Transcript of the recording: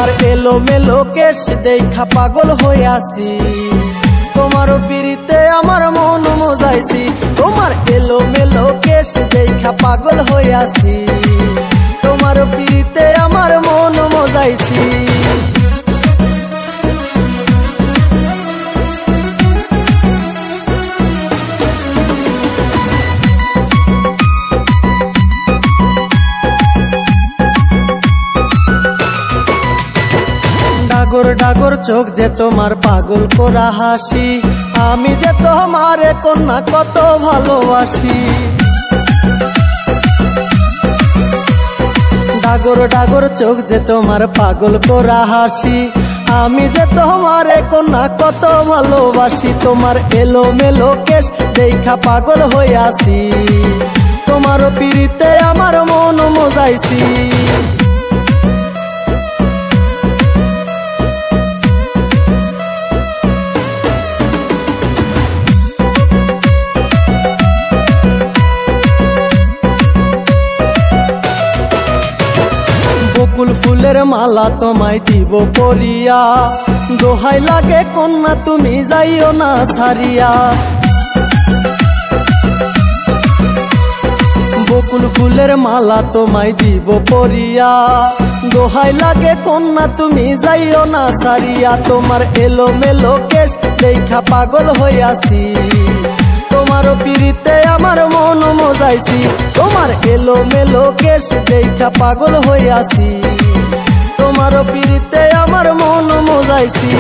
তোমার এলো মেলো কেশ দেখা পাগল হইয়াছি, তোমার পিড়িতে আমার মন মজাইছি। তোমার এলো মেলো কেশ দেখা পাগল হইয়াছি, তোমার পিড়িতে আমার মন মজাইছি। ডাগর ডাগর চোখ যে তোমার পাগল করা হাসি, আমি যে তোমারে কন্যা কত ভালোবাসি। ডাগর ডাগর চোখ যে তোমার পাগল করা হাসি, আমি যে তোমারে কন্যা কত ভালোবাসি। তোমার এলো মেলো কেশ দেখা পাগল হইয়াছি, তোমার পিড়িতে আমার মন মজাইছি। বকুল ফুলের মালা তোমায় দিব পরিয়া, দোহাই লাগে কন্যা তুমি যাইও না ছাড়িয়া। বকুল ফুলের মালা তোমায় দিব পরিয়া, দোহাই লাগে কন্যা তুমি যাইও না ছাড়িয়া। তোমার এলো মেলো কেশ দেখা পাগল হইয়াছি, তোমার পিড়িতে আমার মন মজাইছি। তোমার এলো মেলো কেশ দেখা পাগল হইয়াছি, তোমার পিড়িতে আমার মন মজাইছি।